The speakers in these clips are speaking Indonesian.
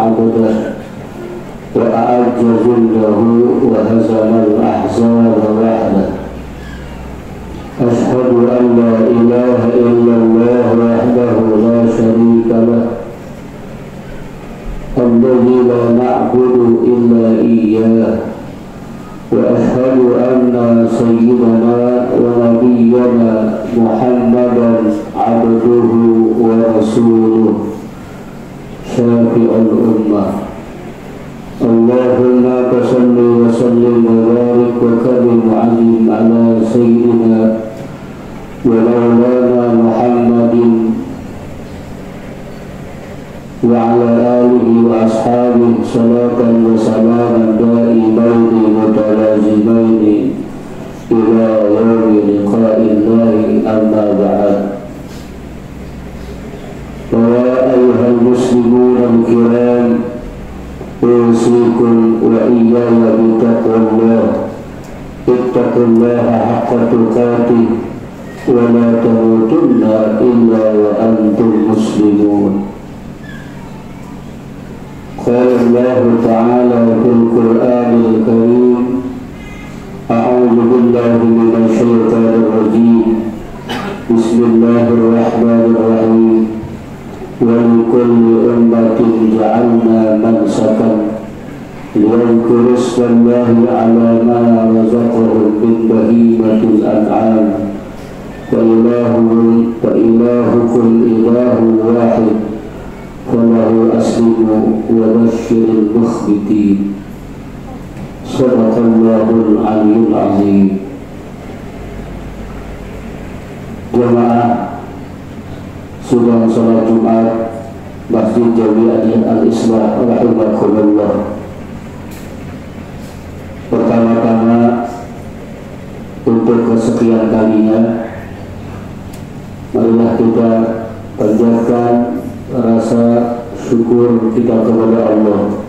عبده وأعز جنده وهزم الأحزاب وحده. أشهد أن لا إله إلا الله وحده لا شريك له الذي لا نعبد إلا إياه. وأشهد أن سيدنا ونبينا محمدا عبده ورسوله شافع الأمة. اللهم صل وسلم وبارك وكرم وعظم على سيدنا ومولانا محمد وعلى آله وأصحابه صلاة وسلاما دائمين متلازمين إلى يوم لقاء الله. أما بعد، فيا أيها المسلمون الكرام، أوصيكم وإياي بتقوى الله. اتقوا الله حق تقاته ولا تموتن إلا وأنتم مسلمون. قال الله تعالى في القرآن الكريم: أعوذ بالله من الشيطان الرجيم. بسم الله الرحمن الرحيم. ولكل أمة جعلنا منسكا ليذكروا اسم الله على ما رزقهم من بهيمة الأنعام وإلهكم إله واحد فله أسلموا وبشر المخبتين. صدق الله العلي العظيم. Jemaah sudah sholat Jumat Masjid Jami'ah Al-Islah rahimakumullah. Pertama-tama, untuk kesekian kalinya, marilah kita panjatkan rasa syukur kita kepada Allah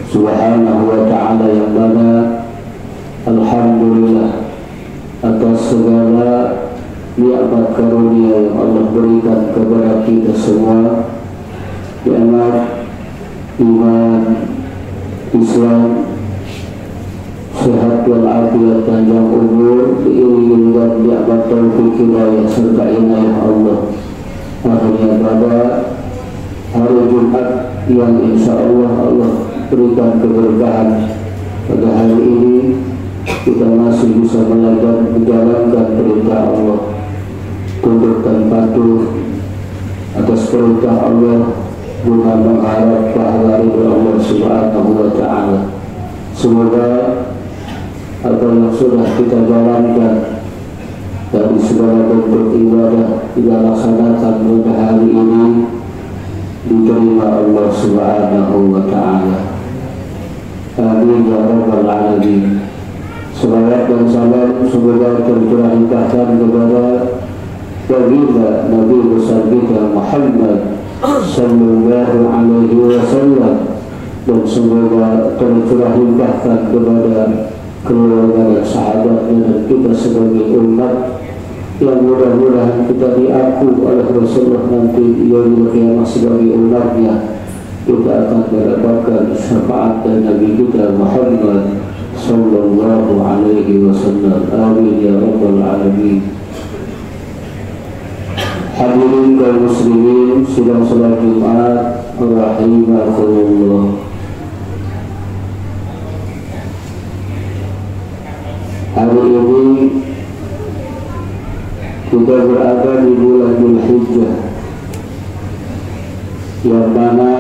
Subhanahu wa ta'ala, yang mana alhamdulillah atas segala nikmat karunia yang Allah berikan kepada kita semua, nikmat iman, Islam, sehat walafiat, panjang umur, diiringi dengan nikmat taufik hidayah serta inayah Allah. Akhirnya pada hari Jumat yang insya Allah Allah berikan keberkahan, pada hari ini kita masih bisa menjalankan perintah Allah, tunduk dan patuh atas perintah Allah guna mengharap pahala ridha Allah Subhanahu wa ta'ala. Semoga apa yang sudah kita jalankan dari segala bentuk ibadah kita laksanakan pada hari ini diterima Allah Subhanahu wa ta'ala. Amin ya rabbal alamin. Salawat dan salam semoga tercurah limpahkan kepada baginda Nabi besar kita Muhammad sallallahu alaihi wasallam, dan semoga tercurah limpahkan kepada keluarga dan sahabatnya dan kita sebagai umat, yang mudah-mudahan kita diaku oleh Rasulullah nanti di yaumul qiyamah sebagai umatnya. Kita akan mendapatkan syafaat dari Nabi kita Muhammad sallallahu alaihi wasallam. Amin ya rabbal alamin. Hadirin kaum muslimin sidang salat Jumat rahimakumullah. Hari ini kita berada di bulan Dzulhijjah, yang mana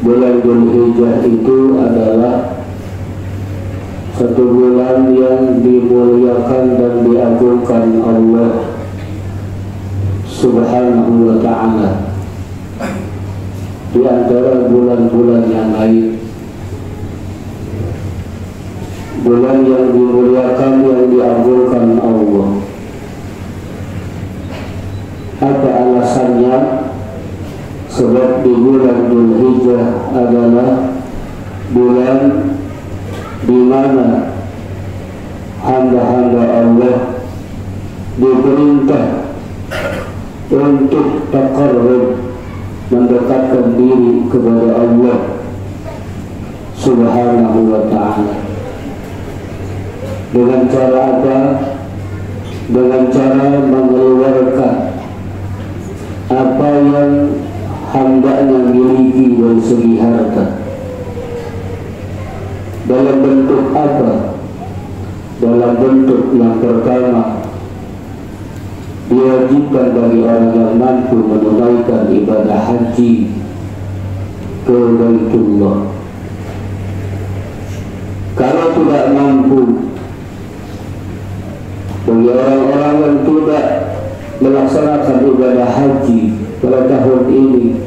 bulan Dzulhijjah itu adalah satu bulan yang dimuliakan dan diagungkan Allah Subhanahu wa ta'ala di antara bulan-bulan yang lain. Bulan yang dimuliakan, yang diagungkan Allah. Apa alasannya? Sebab di bulan Dzulhijjah adalah bulan di mana hamba-hamba Allah diperintah untuk taqarrub, mendekatkan diri diri kepada Allah Subhanahu wa ta'ala. Dengan cara apa? Dengan cara mengeluarkan apa yang hendaknya miliki dari segi harta. Dalam bentuk apa? Dalam bentuk yang pertama, diwajibkan bagi orang yang mampu menunaikan ibadah haji ke Baitullah. Kalau tidak mampu, bagi orang-orang yang tidak melaksanakan ibadah haji pada tahun ini,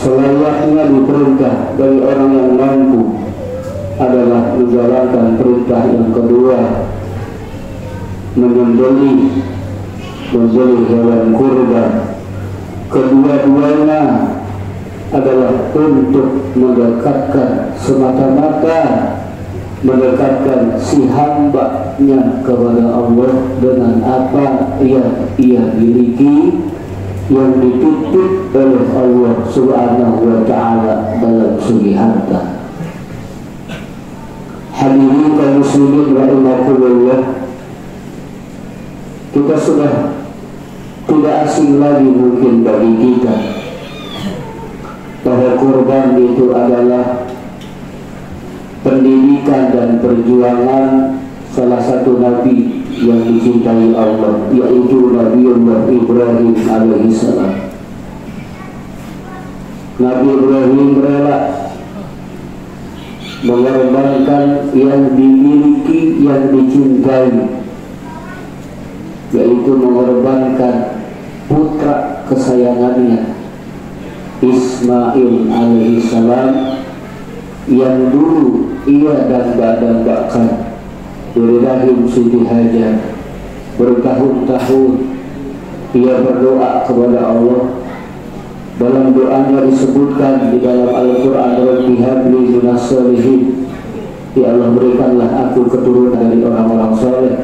selayaknya diperintah bagi orang yang mampu adalah menjalankan perintah yang kedua, membeli hewan kurban. Kedua-duanya adalah untuk mendekatkan, semata-mata mendekatkan si hamba-Nya kepada Allah dengan apa yang ia miliki, yang dituntut oleh Allah Subhanahu wa ta'ala dalam segi harta. Hadirin kaum muslimin rahimakumullah, kita sudah tidak asing lagi mungkin bagi kita bahwa kurban itu adalah pendidikan dan perjuangan salah satu nabi yang dicintai Allah, yaitu Nabiullah Ibrahim alaihissalam. Nabi Ibrahim rela mengorbankan yang dimiliki, yang dicintai, yaitu mengorbankan putra kesayangannya Ismail alaihissalam, yang dulu ia dan dambakan dari rahim Siti Hajar. Bertahun-tahun ia berdoa kepada Allah. Dalam doanya disebutkan di dalam Al-Quran, Rabbi habli minas sholihin, ya Allah berikanlah aku keturunan dari orang-orang soleh.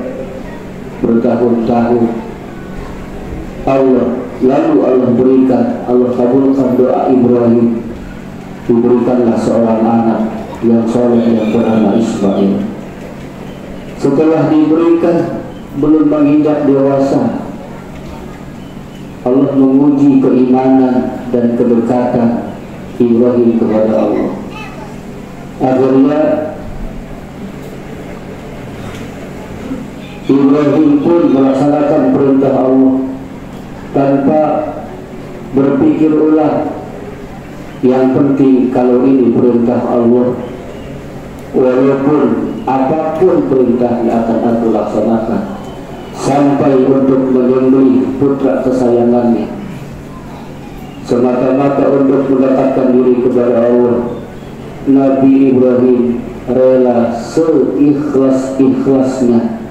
Bertahun-tahun lalu Allah berikan, Allah kabulkan doa Ibrahim, diberikanlah seorang anak yang soleh yang bernama Ismail. Setelah diberikan, belum menginjak dewasa, Allah menguji keimanan dan kedekatan Ibrahim kepada Allah. Akhirnya Ibrahim pun melaksanakan perintah Allah tanpa berpikir ulang. Yang penting kalau ini perintah Allah, walaupun apapun perintahnya akan aku laksanakan, sampai untuk menyembelih putra kesayangannya, semata-mata untuk mendekatkan diri kepada Allah. Nabi Ibrahim rela seikhlas-ikhlasnya.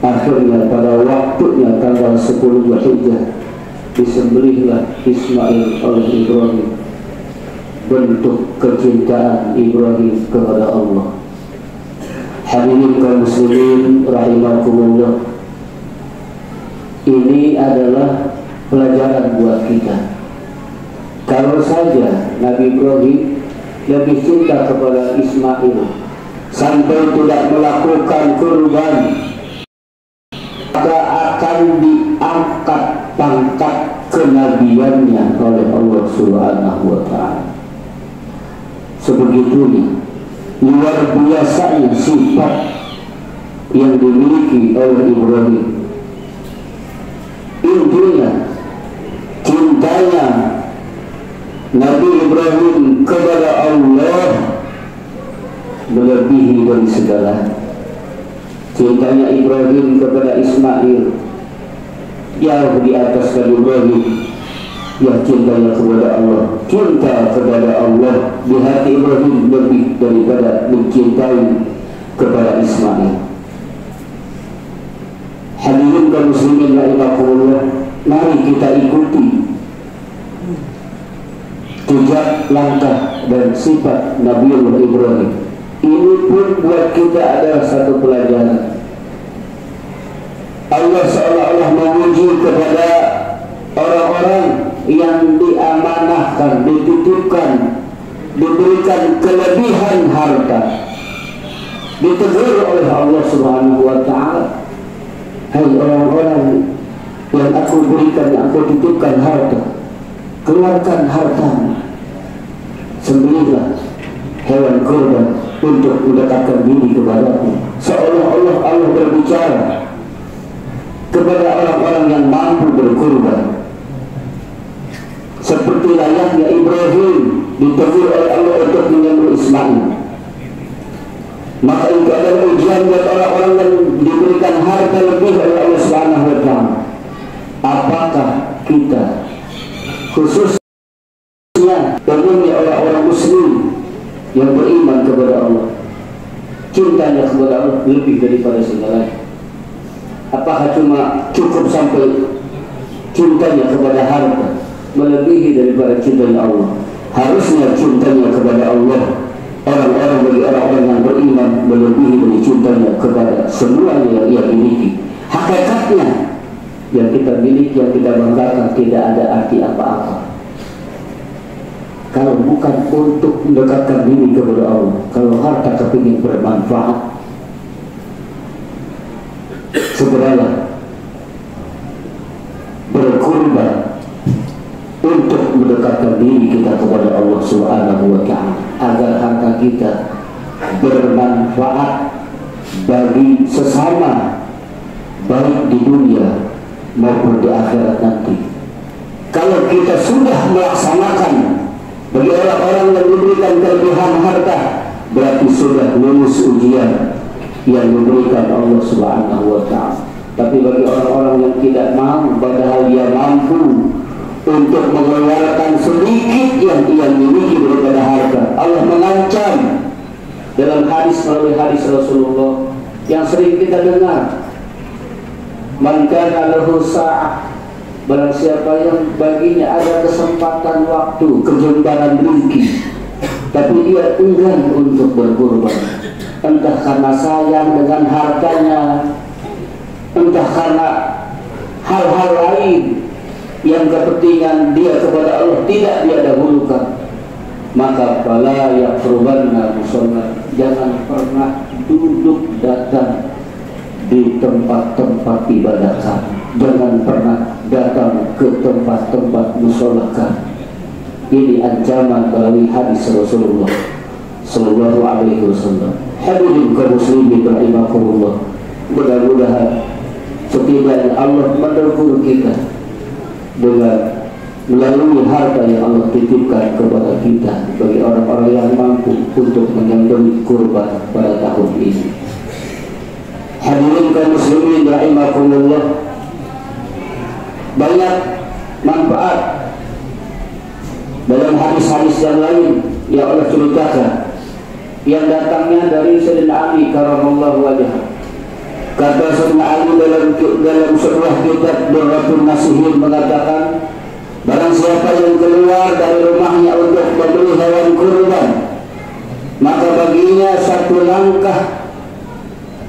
Akhirnya pada waktunya tanggal 10 Zulhijjah disembelihlah Ismail oleh Ibrahim, bentuk kecintaan Ibrahim kepada Allah. Hadirin kaum muslimin rahimakumullah, ini adalah pelajaran buat kita. Kalau saja Nabi Ibrahim lebih cinta kepada Ismail sampai tidak melakukan kurban, maka akan diangkat pangkat kenabiannya oleh Allah Subhanahu wa ta'ala. Sebegitunya luar biasanya sifat yang dimiliki oleh Ibrahim. Intinya cintanya Nabi Ibrahim kepada Allah melebihi dari segala. Cintanya Ibrahim kepada Ismail jauh di atas Nabi Ibrahim yang cintanya kepada Allah. Cinta kepada Allah di hati Ibrahim lebih daripada mencintai kepada Ismail. Hadirin kaum muslimin rahimakumullah, mari kita ikuti jejak langkah dan sifat Nabiullah Ibrahim. Ini pun buat kita adalah satu pelajaran. Allah seolah-olah menguji kepada orang-orang yang diamanahkan, dititipkan, diberikan kelebihan harta, ditegur oleh Allah Subhanahu wa ta'ala, hai orang-orang yang aku berikan, yang aku titipkan harta, keluarkan hartamu, sembelihlah hewan kurban untuk mendekatkan diri kepadaku. Seolah-olah Allah berbicara kepada orang-orang yang mampu berkurban, seperti layaknya Ibrahim ditegur oleh Allah untuk menyembelih Ismail. Maka itu adalah ujian buat orang-orang yang diberikan harta lebih oleh Allah Subhanahu wa ta'ala. Apakah kita, khususnya umumnya orang-orang muslim yang beriman kepada Allah, cintanya kepada Allah lebih daripada segalanya? Apakah cuma cukup sampai cintanya kepada harta melebihi daripada cintanya Allah? Harusnya cintanya kepada Allah, orang-orang bagi orang-orang yang beriman, melebihi dari cintanya kepada semuanya yang ia miliki. Hakikatnya yang kita miliki, yang kita banggakan, tidak ada arti apa-apa kalau bukan untuk mendekatkan diri kepada Allah. Kalau harta kepingin bermanfaat, segeralah berkorban untuk mendekatkan diri kita kepada Allah Subhanahu wa ta'ala, agar harta kita bermanfaat bagi sesama, baik di dunia maupun di akhirat nanti. Kalau kita sudah melaksanakan bagi orang-orang yang diberikan kelebihan harta, berarti sudah lulus ujian yang diberikan Allah Subhanahu wa ta'ala. Tapi bagi orang-orang yang tidak mampu, padahal dia mampu untuk mengeluarkan sedikit yang ia miliki daripada harta, Allah mengancam dalam hadis, melalui hadis Rasulullah yang sering kita dengar, man kana lahu sa'ah, barang siapa yang baginya ada kesempatan waktu, kejembaran rezeki, tapi dia enggan untuk berkorban, entah karena sayang dengan hartanya, entah karena hal-hal lain yang kepentingan dia kepada Allah tidak dia dahulukan, maka fala yaqrubanna musalla, jangan pernah duduk datang di tempat-tempat ibadah kami, jangan pernah datang ke tempat-tempat musola kami. Ini ancaman melalui hadis Rasulullah sallallahu alaihi wasallam. Hadirin kaum muslimin rahimakumullah, mudah-mudahan setidaknya Allah menegur kita dengan melalui harta yang Allah titipkan kepada kita bagi orang-orang yang mampu untuk menyembelih kurban pada tahun ini. Hadirin kaum muslimin rahimakumullah, banyak manfaat dalam hadis-hadis yang lain yang Allah ceritakan yang datangnya dari Sayyidina Ali karamallahu wajhah. Kata Sayyidina Ali dalam sebuah kitab Durratun Nasihin mengatakan, barang siapa yang keluar dari rumahnya untuk membeli hewan kurban, maka baginya satu langkah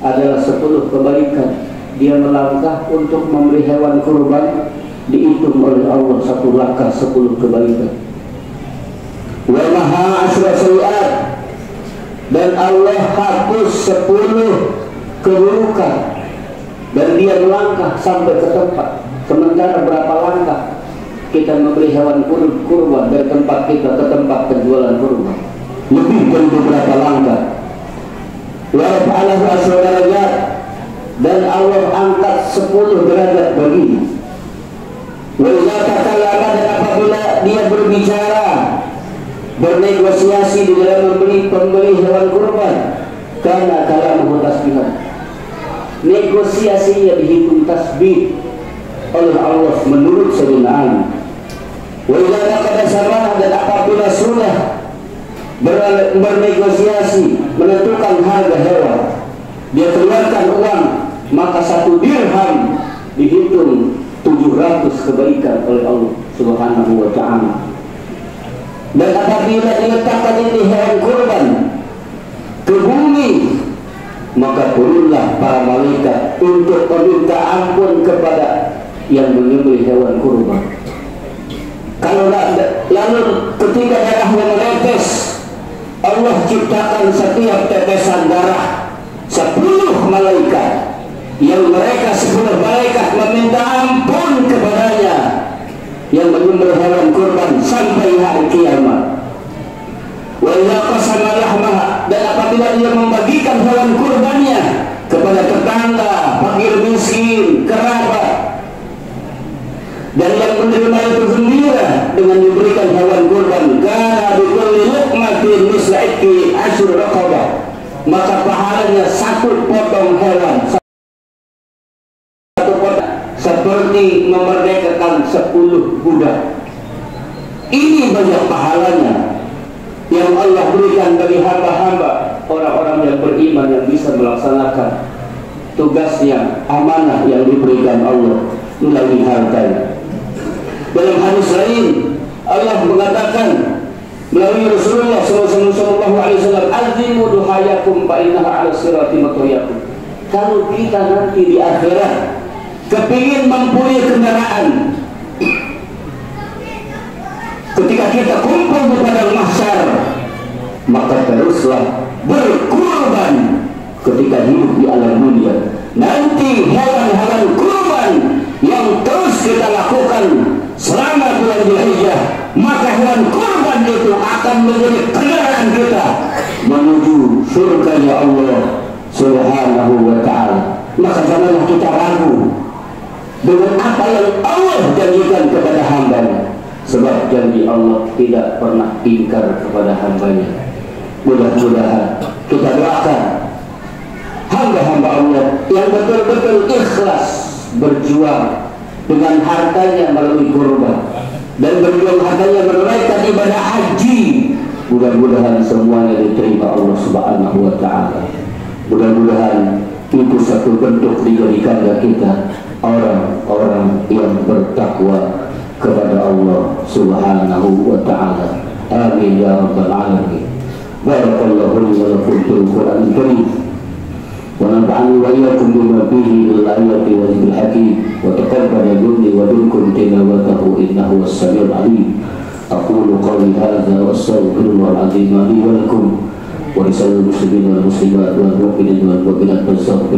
adalah 10 kebaikan. Dia melangkah untuk membeli hewan kurban, dihitung oleh Allah satu langkah 10 kebaikan. Wa maha asra sayiat, dan Allah hapus 10 keburukan, dan dia melangkah sampai ke tempat. Sementara berapa langkah kita membeli hewan kurban dari tempat kita ke tempat penjualan kurban? Lebih dari beberapa langkah. Wa rafa'alahu asra darajat, dan Allah angkat 10 derajat baginya. Wa idza takallama, dan apabila dia berbicara, bernegosiasi di dalam pembeli hewan kurban, karena kalamuhu tasbihan, negosiasinya dihitung tasbih oleh Allah menurut Sayyidina Ali. Wa idza naqada samana, dan apabila sudah bernegosiasi menentukan harga hewan, dia keluarkan uang, maka 1 dirham dihitung 700 kebaikan oleh Allah Subhanahu wa ta'ala. Dan apabila diletakkan ini hewan kurban ke bumi, maka turunlah para malaikat untuk meminta ampun kepada yang menyembelih hewan kurban. Kalau lalu ketika darahnya menetes, Allah ciptakan setiap tetesan darah 10 malaikat, yang mereka 10 malaikat meminta ampun kepadanya yang menyembelih hewan kurban sampai hari kiamat. Wa idza qasama lahmaha, dan apabila dia membagikan hewan kurbannya kepada tetangga, fakir miskin, kerabat, dan yang menerima itu gembira dengan diberikan hewan kurban, kana bi kulli luqmatin misla ikki asyur raqabah, maka pahalanya 1 potong hewan, 1 potong seperti memerdekakan 10 budak. Ini banyak pahalanya yang Allah berikan bagi hamba-hamba, orang-orang yang beriman yang bisa melaksanakan tugasnya, amanah yang diberikan Allah melalui hartanya. Dalam hadis lain Allah mengatakan melalui Rasulullah sallallahu alaihi wasallam, azimu duhayakum fa innaha 'ala sirati maqyakum. Kalau kita nanti di akhirat kepingin mempunyai kendaraan, ketika kita kumpul di padang mahsyar, maka teruslah berkurban ketika hidup di alam dunia. Nanti hewan-hewan kurban yang terus kita lakukan selama bulan Dzulhijjah, maka hewan kurban itu akan menjadi kendaraan kita menuju surganya Allah Subhanahu wa ta'ala. Maka janganlah kita ragu dengan apa yang Allah janjikan kepada hambanya, sebab janji Allah tidak pernah ingkar kepada hambanya. Mudah-mudahan kita doakan hamba-hamba Allah yang betul-betul ikhlas berjuang dengan hartanya melalui kurban dan berjuang hartanya menunaikan ibadah haji. Mudah-mudahan semuanya diterima Allah Subhanahu wa ta'ala. Mudah-mudahan itu satu bentuk dijadikan kita orang-orang yang bertakwa kepada Allah Subhanahu wa ta'ala. Amin ya rabbal alamin. Barakallahu li wa lakum fil Qur'anil Karim wa nafa'ani wa iyyakum bima fihi min al-ayati wa dhikril hakim wa taqabbal minni wa minkum tilawatahu innahu was-sami'ul 'alim. Aqulu qawli hadza wa astaghfirullahal 'azim li wa lakum wa lisa'iril muslimin wal muslimat wal mu'minin wal mu'minat fastaghfiruhu